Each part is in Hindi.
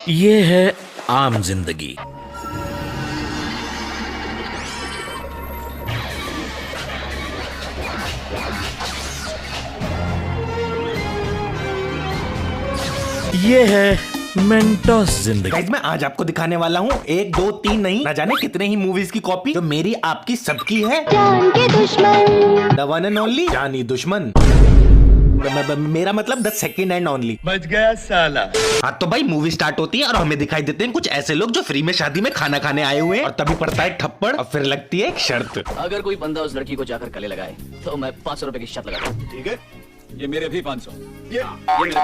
ये है आम जिंदगी। ये है मेंटोस जिंदगी। गाइस मैं आज आपको दिखाने वाला हूँ 1 2 3 नहीं ना जाने कितने ही मूवीज की कॉपी जो मेरी आपकी सबकी है। जान के दुश्मन, द वन एंड ओनली जानी दुश्मन। मेरा मतलब द सेकंड एंड ओनली। बच गया साला। हाँ तो भाई मूवी स्टार्ट होती है और हमें दिखाई देते हैं कुछ ऐसे लोग जो फ्री में शादी में खाना खाने आए हुए हैं और तभी पड़ता है थप्पड़ और फिर लगती है एक शर्त। अगर कोई बंदा उस लड़की को जाकर गले लगाए तो मैं 500 रुपए की शर्त लगाता हूँ। ठीक है, ये मेरे भी 500। ये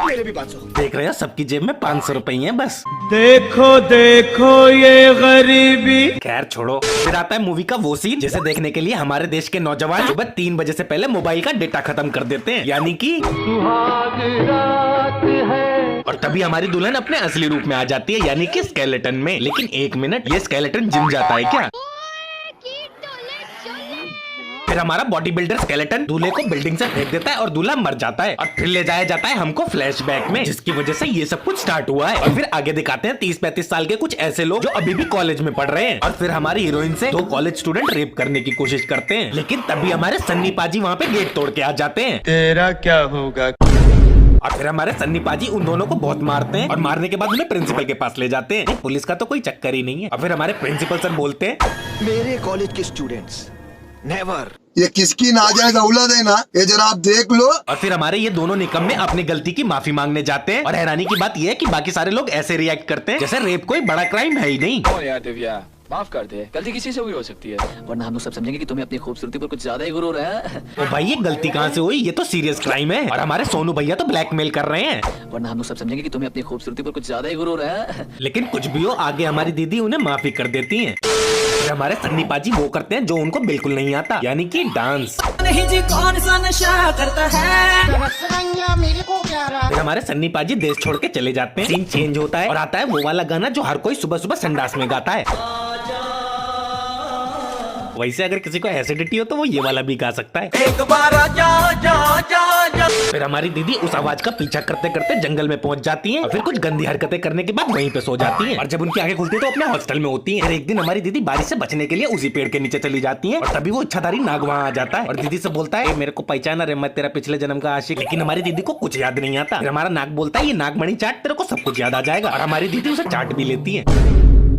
मेरे भी 500। देख रहे हो सबकी जेब में 500 रुपए ही है बस। देखो देखो ये गरीबी। खैर छोड़ो, फिर आता है मूवी का वो सीन जिसे देखने के लिए हमारे देश के नौजवान सुबह 3 बजे से पहले मोबाइल का डेटा खत्म कर देते हैं, यानी कि और तभी हमारी दुल्हन अपने असली रूप में आ जाती है, यानी कि स्केलेटन में। लेकिन 1 मिनट, ये स्केलेटन जिम जाता है क्या? फिर हमारा बॉडी बिल्डर स्केलेटन दूल्हे को बिल्डिंग से फेंक देता है और दूल्हा मर जाता है और फिर ले जाया जाता है हमको फ्लैशबैक में, जिसकी वजह से ये सब कुछ स्टार्ट हुआ है। और फिर आगे दिखाते हैं 30-35 साल के कुछ ऐसे लोग जो अभी भी कॉलेज में पढ़ रहे हैं और फिर हमारी हीरोइन से 2 कॉलेज स्टूडेंट रेप करने की कोशिश करते हैं, लेकिन तभी हमारे सन्नी पाजी वहाँ पे गेट तोड़ के आ जाते हैं। तेरा क्या होगा? और फिर हमारे सन्नी पाजी उन दोनों को बहुत मारते हैं और मारने के बाद उन्हें प्रिंसिपल के पास ले जाते हैं। पुलिस का तो कोई चक्कर ही नहीं है। और फिर हमारे प्रिंसिपल सर बोलते हैं, मेरे कॉलेज के स्टूडेंट्स नेवर। ये किसकी नाजायज औलाद है ना, ये जरा आप देख लो। और फिर हमारे ये दोनों निकम्मे अपनी गलती की माफी मांगने जाते हैं और हैरानी की बात यह है कि बाकी सारे लोग ऐसे रिएक्ट करते हैं जैसे रेप कोई बड़ा क्राइम है ही नहीं। ओ यार दिव्या, माफ कर दे, गलती किसी से भी हो सकती है, वरना हम लोग सब समझेंगे कि तुम्हें अपनी खूबसूरती पर कुछ ज्यादा ही गुरूर है। तो भाई ये गलती कहाँ से हुई? ये तो सीरियस क्राइम है और हमारे सोनू भैया तो ब्लैकमेल कर रहे हैं, वरना हम लोग सब समझेंगे कि तुम्हें अपनी खूबसूरती पर कुछ ज्यादा ही गुरूर है। लेकिन कुछ भी हो आगे हमारी दीदी उन्हें माफी कर देती है। फिर हमारे सन्नी पाजी वो करते हैं जो उनको बिल्कुल नहीं आता, यानी कि डांस। नहीं जी कौन सा नशा करता है। फिर हमारे सन्नी पाजी देश छोड़ के चले जाते हैं। सीन चेंज होता है और आता है वो वाला गाना जो हर कोई सुबह सुबह संडास में गाता है। वैसे अगर किसी को एसिडिटी हो तो वो ये वाला भी गा सकता है। एक बार जा जा जा जा। फिर हमारी दीदी उस आवाज का पीछा करते करते जंगल में पहुंच जाती हैं और फिर कुछ गंदी हरकतें करने के बाद वहीं पे सो जाती हैं। और जब उनकी आंखें खुलती है तो अपने हॉस्टल में होती हैं। फिर एक दिन हमारी दीदी बारिश से बचने के लिए उसी पेड़ के नीचे चली जाती हैं और तभी वो इच्छाधारी नाग वहाँ आ जाता है और दीदी से बोलता है, मेरे को पहचाना रे, मैं तेरा पिछले जन्म का आशिक। लेकिन हमारी दीदी को कुछ याद नहीं आता। फिर हमारा नाग बोलता है, ये नागमणि चाट, तेरे को सब कुछ याद आ जाएगा। और हमारी दीदी उसे चाट भी लेती है,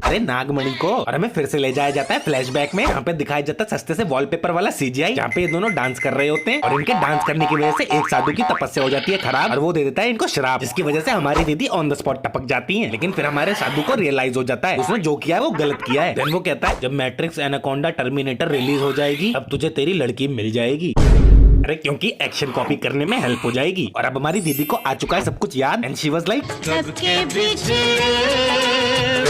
अरे नागमणि को। और हमें फिर से ले जाया जाता है फ्लैशबैक में, यहाँ पे दिखाया जाता है सस्ते से वॉलपेपर वाला CGI, जहाँ पे ये दोनों डांस कर रहे होते हैं और इनके डांस करने की वजह से एक साधु की तपस्या हो जाती है खराब और वो दे देता है इनको शराब, जिसकी वजह से हमारी दीदी ऑन द स्पॉट टपक जाती है। लेकिन फिर हमारे साधु को रियलाइज हो जाता है उसने जो किया है वो गलत किया है। देन वो कहता है, जब मैट्रिक्स, एनाकोंडा, टर्मिनेटर रिलीज हो जाएगी अब तुझे तेरी लड़की मिल जाएगी, अरे क्योंकि एक्शन कॉपी करने में हेल्प हो जाएगी। और अब हमारी दीदी को आ चुका है सब कुछ याद एंड शी वाज लाइक,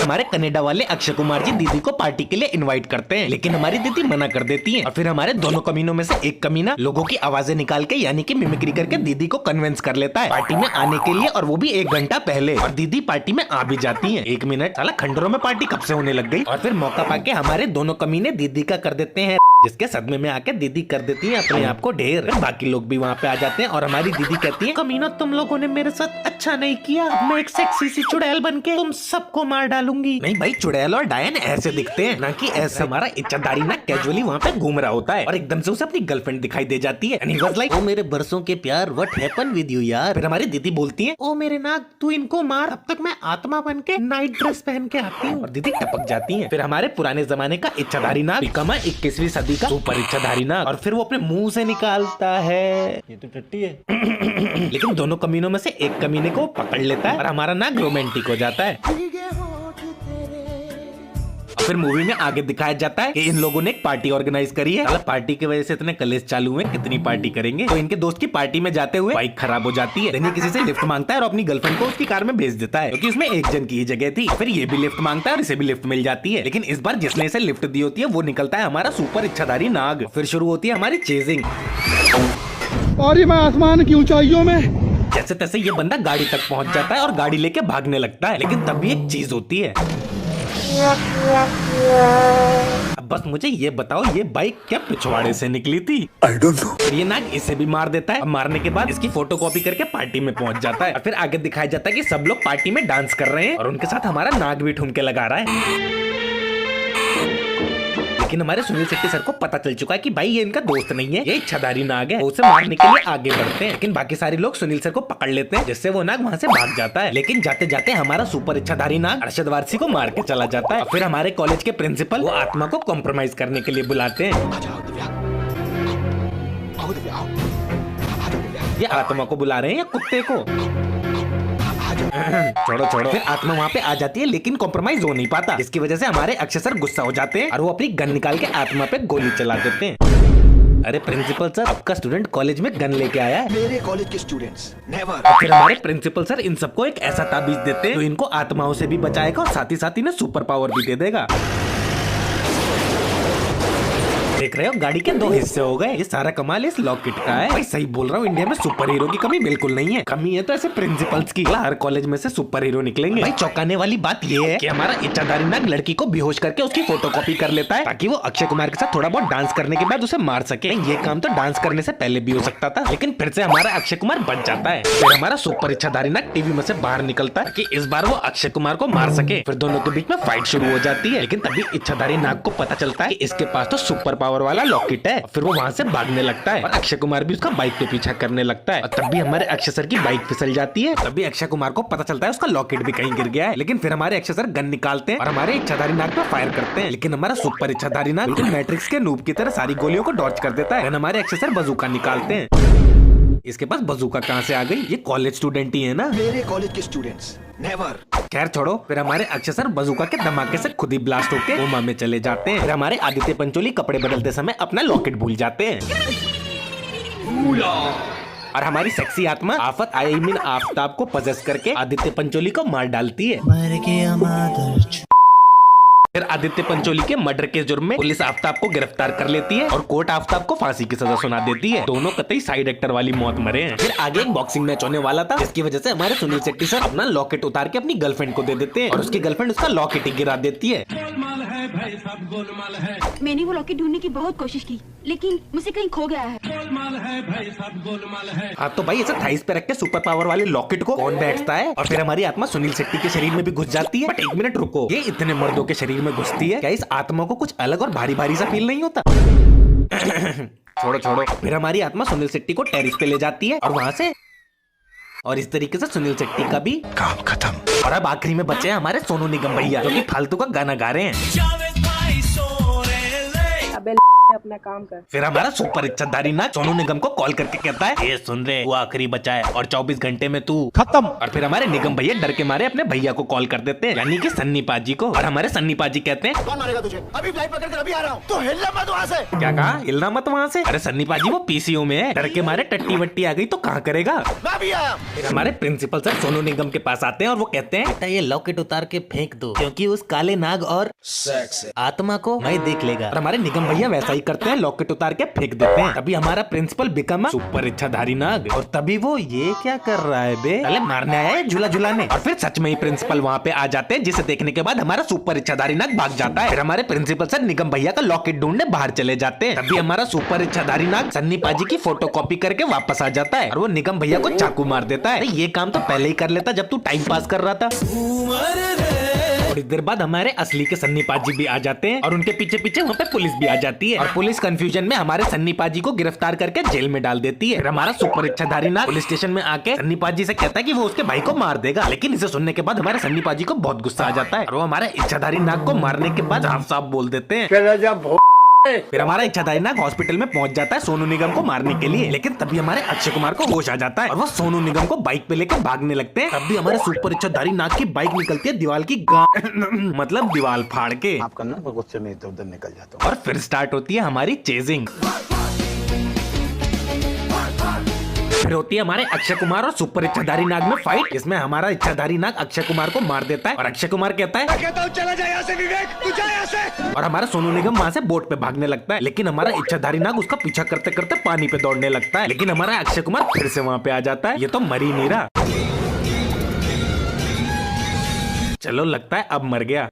हमारे कनाडा वाले अक्षय कुमार जी दीदी को पार्टी के लिए इनवाइट करते हैं, लेकिन हमारी दीदी मना कर देती है। और फिर हमारे दोनों कमीनों में से एक कमीना लोगों की आवाजें निकाल के यानी कि मिमिक्री करके दीदी को कन्विंस कर लेता है पार्टी में आने के लिए, और वो भी 1 घंटा पहले। और दीदी पार्टी में आ भी जाती है। 1 मिनट, साला खंडरों में पार्टी कब से होने लग गई। और फिर मौका पाके हमारे दोनों कमीने दीदी का कर देते हैं, जिसके सदमे में आके दीदी कर देती है अपने आप को ढेर। बाकी लोग भी वहाँ पे आ जाते हैं और हमारी दीदी कहती है, कमीनो तुम लोगों ने मेरे साथ अच्छा नहीं किया, अब मैं एक सेक्सी सी चुड़ैल बनके तुम सबको मार डालूंगी। नहीं भाई, चुड़ैल और डायन ऐसे दिखते हैं ना कि ऐसे। हमारा इच्छाधारी ना कैजुअली वहाँ पे घूम रहा होता है और एकदम से उसे अपनी गर्लफ्रेंड दिखाई दे जाती है। And he was like, ओ मेरे बरसों के प्यार, व्हाट हैपेंड विद यू यार। फिर हमारी दीदी बोलती है, ओ मेरे नाग तू इनको मार, अब तक मैं आत्मा बन के नाइट ड्रेस पहन के आती हूँ। और दीदी टपक जाती है। फिर हमारे पुराने जमाने का इच्छाधारी नाग बिकम 21वीं सदी का सुपर इच्छाधारी नाग, और फिर वो अपने मुंह से निकालता है, ये तो टट्टी है। लेकिन दोनों कमीनों में से एक कमीने को पकड़ लेता है और हमारा नाग रोमांटिक हो जाता है। फिर मूवी में आगे दिखाया जाता है कि इन लोगों ने एक पार्टी ऑर्गेनाइज करी है। पार्टी की वजह से इतने कलेश चालू हुए, कितनी पार्टी करेंगे। तो इनके दोस्त की पार्टी में जाते हुए बाइक खराब हो जाती है। देन किसी से लिफ्ट मांगता है और अपनी गर्लफ्रेंड को उसकी कार में भेज देता है, क्योंकि उसमें एक जन की ही जगह थी। फिर ये भी लिफ्ट मांगता है और इसे भी लिफ्ट मिल जाती है। लेकिन इस बार जिसने इसे लिफ्ट दी होती है वो निकलता है हमारा सुपर इच्छाधारी नाग। फिर शुरू होती है हमारी चेजिंग, और ये मैं आसमान की ऊंचाइयों में। जैसे तैसे ये बंदा गाड़ी तक पहुंच जाता है और गाड़ी लेके भागने लगता है। लेकिन तभी एक चीज होती है, अब बस मुझे ये बताओ, ये बाइक क्या पिछवाड़े से निकली थी? I don't know. और ये नाग इसे भी मार देता है। अब मारने के बाद इसकी फोटो कॉपी करके पार्टी में पहुंच जाता है और फिर आगे दिखाया जाता है कि सब लोग पार्टी में डांस कर रहे हैं और उनके साथ हमारा नाग भी ठुमके लगा रहा है। लेकिन हमारे सुनील शेट्टी सर को पता चल चुका है कि भाई ये इनका दोस्त नहीं है, ये इच्छाधारी नाग है। वो उसे मारने के लिए आगे बढ़ते हैं, लेकिन बाकी सारे लोग सुनील सर को पकड़ लेते हैं, जिससे वो नाग वहाँ से भाग जाता है। लेकिन जाते जाते हमारा सुपर इच्छाधारी नाग अरशद वारसी को मार के चला जाता है। और फिर हमारे कॉलेज के प्रिंसिपल वो आत्मा को कॉम्प्रोमाइज करने के लिए बुलाते हैं। ये आत्मा को बुला रहे हैं या कुत्ते को? छोड़ो छोड़ो। फिर आत्मा वहाँ पे आ जाती है, लेकिन कॉम्प्रोमाइज हो नहीं पाता, जिसकी वजह से हमारे अक्षय सर गुस्सा हो जाते हैं और वो अपनी गन निकाल के आत्मा पे गोली चला देते हैं। अरे प्रिंसिपल सर, आपका स्टूडेंट कॉलेज में गन लेके आया है। मेरे कॉलेज के स्टूडेंट्स नेवर। फिर हमारे प्रिंसिपल सर इन सबको एक ऐसा ताबीज देते हैं जो इनको आत्माओं से भी बचाएगा और साथ ही इन्हें सुपर पावर भी दे देगा। देख रहे हो, गाड़ी के 2 हिस्से हो गए। ये सारा कमाल इस लॉकेट का है। भाई सही बोल रहा हूँ, इंडिया में सुपर हीरो की कमी बिल्कुल नहीं है। कमी है तो ऐसे प्रिंसिपल्स की। हर कॉलेज में से सुपर हीरो निकलेंगे। भाई चौंकाने वाली बात ये है कि हमारा इच्छाधारी नाग लड़की को बेहोश करके उसकी फोटोकॉपी कर लेता है, ताकि वो अक्षय कुमार के साथ थोड़ा बहुत डांस करने के बाद उसे मार सके। ये काम तो डांस करने से पहले भी हो सकता था, लेकिन फिर से हमारा अक्षय कुमार बच जाता है। फिर हमारा सुपर इच्छाधारी नाग टीवी में से बाहर निकलता है कि इस बार वो अक्षय कुमार को मार सके। फिर दोनों के बीच में फाइट शुरू हो जाती है, लेकिन तभी इच्छाधारी नाग को पता चलता है कि इसके पास तो सुपर पावर वाला लॉकेट है। फिर वो वहाँ से भागने लगता है और अक्षय कुमार भी उसका बाइक पे पीछा करने लगता है। और तभी हमारे अक्षय सर की बाइक फिसल जाती है। तभी अक्षय कुमार को पता चलता है उसका लॉकेट भी कहीं गिर गया है। लेकिन फिर हमारे अक्षय सर गन निकालते हैं और हमारे इच्छाधारी नाग पे फायर करते हैं, लेकिन हमारा सुपर इच्छाधारी नाग बिल्कुल मैट्रिक्स के नूब की तरह सारी गोलियों को डॉच कर देता है। हमारे अक्षय सर बंदूका निकालते हैं। इसके पास बंदूका कहाँ से आ गई? ये कॉलेज स्टूडेंट ही है ना। मेरे कॉलेज के स्टूडेंट्स नेवर। खैर छोड़ो। फिर हमारे अक्षय सर बंदूका के धमाके से खुद ही ब्लास्ट होके कोमा में चले जाते हैं। फिर हमारे आदित्य पंचोली कपड़े बदलते समय अपना लॉकेट भूल जाते हैं और हमारी सेक्सी आत्मा आफत आई मीन आफ्ताब को पजेस करके आदित्य पंचोली को मार डालती है। फिर आदित्य पंचोली के मर्डर के जुर्म में पुलिस आफ्ताब को गिरफ्तार कर लेती है और कोर्ट आफ्ताब को फांसी की सजा सुना देती है। दोनों कतई साइड एक्टर वाली मौत मरे हैं। फिर आगे एक बॉक्सिंग मैच होने वाला था, जिसकी वजह से हमारे सुनील शेट्टी सर अपना लॉकेट उतार के अपनी गर्लफ्रेंड को दे देते हैं और उसकी गर्लफ्रेंड उसका लॉकेट ही गिरा देती है। मैंने वो लॉकेट ढूंढने की बहुत कोशिश की, लेकिन मुझसे कहीं खो गया है। हाँ तो भाई ऐसा थाइस पे रख के सुपर पावर वाले लॉकेट को कौन बैठता है? और फिर हमारी आत्मा सुनील शेट्टी के शरीर में भी घुस जाती है। बट एक मिनट रुको, ये इतने मर्दों के शरीर में घुसती है, क्या इस आत्मा को कुछ अलग और भारी भारी सा फील नहीं होता? छोड़ो छोड़ो। फिर हमारी आत्मा सुनील शेट्टी को टेरिस पे ले जाती है और वहाँ से और इस तरीके से सुनील शेट्टी का भी काम खत्म। और अब आखिरी में बचे हैं हमारे सोनू निगम भैया, जो कि फालतू का गाना गा रहे हैं। अपना काम कर। फिर हमारा सुपर इच्छाधारी नाग सोनू निगम को कॉल करके कहता है, ये सुन रहे, वो आखिरी बचा है और 24 घंटे में तू खत्म। और फिर हमारे निगम भैया डर के मारे अपने भैया को कॉल कर देते हैं, यानी कि सन्नी पाजी को। और हमारे सन्नी पाजी कहते हैं, कौन मारेगा तुझे? अभी फ्लाइट पकड़ कर अभी आ रहा हूँ, तो हिलना मत वहाँ से। क्या कहा? हिलना मत वहाँ से? अरे सन्नी पाजी वो पीसीओ में है, डर के मारे टट्टी वट्टी आ गई तो कहाँ करेगा? मैं भी आया। फिर हमारे प्रिंसिपल सर सोनू निगम के पास आते हैं और वो कहते हैं, बेटा ये लॉकेट उतार के फेंक दो, क्योंकि उस काले नाग और आत्मा को मैं देख लेगा। और हमारे निगम भैया वैसा ही करते हैं, लॉकेट उतार के फेंक देते हैं। तभी हमारा प्रिंसिपल बिकम सुपर इच्छाधारी नाग। और तभी वो ये क्या कर रहा है बे? अरे मारने आया है झूला झूलाने। और फिर सच में ही प्रिंसिपल वहाँ पे आ जाते हैं, जिसे देखने के बाद हमारा सुपर इच्छाधारी नाग भाग जाता है। फिर हमारे प्रिंसिपल सर निगम भैया का लॉकेट ढूंढने बाहर चले जाते हैं। तभी हमारा सुपर इच्छाधारी नाग सन्नी पाजी की फोटो कॉपी करके वापस आ जाता है और वो निगम भैया को चाकू मार देता है। ये काम तो पहले ही कर लेता जब तू टाइम पास कर रहा था। थोड़ी देर बाद हमारे असली के सन्नी पाजी भी आ जाते हैं और उनके पीछे पीछे वहाँ पे पुलिस भी आ जाती है और पुलिस कंफ्यूजन में हमारे सन्नी पाजी को गिरफ्तार करके जेल में डाल देती है। फिर हमारा सुपर इच्छाधारी नाग पुलिस स्टेशन में आके सन्नी पाजी से कहता है कि वो उसके भाई को मार देगा, लेकिन इसे सुनने के बाद हमारे सन्नी पाजी को बहुत गुस्सा आ जाता है और वो हमारे इच्छाधारी नाग को मारने के बाद साफ साफ बोल देते हैं। फिर हमारा इच्छाधारी नाग हॉस्पिटल में पहुंच जाता है सोनू निगम को मारने के लिए, लेकिन तभी हमारे अक्षय कुमार को होश आ जाता है और वो सोनू निगम को बाइक पे लेकर भागने लगते हैं। तभी हमारे सुपर इच्छाधारी नाग की बाइक निकलती है दीवार की मतलब दीवार फाड़ के। आप करना गुस्से में इधर उधर निकल जाता हूँ। और फिर स्टार्ट होती है हमारी चेजिंग। फिर होती है हमारे अक्षय कुमार और सुपर इच्छाधारी नाग में फाइट, इसमें हमारा इच्छाधारी नाग अक्षय कुमार को मार देता है और अक्षय कुमार कहता है, कहता हूँ चला जाए यहाँ से विवेक, तू जा यहाँ से। और हमारा सोनू निगम वहाँ से बोट पे भागने लगता है, लेकिन हमारा इच्छाधारी नाग उसका पीछा करते करते पानी पे दौड़ने लगता है, लेकिन हमारा अक्षय कुमार फिर से वहाँ पे आ जाता है। ये तो मर ही नहीं रहा। चलो लगता है अब मर गया।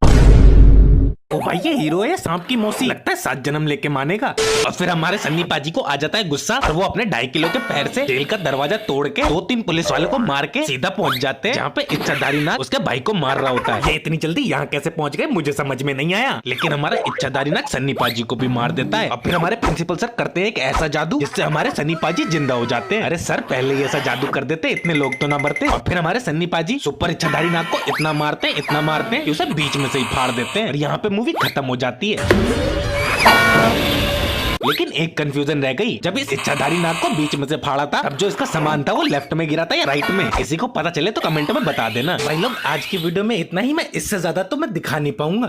ओ भाई ये हीरो है सांप की मौसी, लगता है 7 जन्म लेके मानेगा। और फिर हमारे सन्नी पाजी को आ जाता है गुस्सा और वो अपने 2.5 किलो के पैर से जेल का दरवाजा तोड़ के 2-3 पुलिस वालों को मार के सीधा पहुंच जाते हैं जहाँ पे इच्छाधारी नाग उसके भाई को मार रहा होता है। ये इतनी जल्दी यहाँ कैसे पहुंच गए मुझे समझ में नहीं आया, लेकिन हमारा इच्छाधारी नाग सन्नी पाजी को भी मार देता है। और फिर हमारे प्रिंसिपल सर करते हैं एक ऐसा जादू जिससे हमारे सन्नी पाजी जिंदा हो जाते हैं। अरे सर पहले ही ऐसा जादू कर देते इतने लोग तो ना मरते। और फिर हमारे सन्नी पाजी सुपर इच्छाधारी नाग को इतना मारते हैं कि उसे बीच में से ही फाड़ देते हैं और यहाँ पे मूवी खत्म हो जाती है। लेकिन एक कंफ्यूजन रह गई, जब इस इच्छाधारी नाग को बीच में से फाड़ा था तब जो इसका सामान था वो लेफ्ट में गिरा था या राइट में? किसी को पता चले तो कमेंट में बता देना। भाई लोग आज की वीडियो में इतना ही, मैं इससे ज्यादा तो मैं दिखा नहीं पाऊंगा।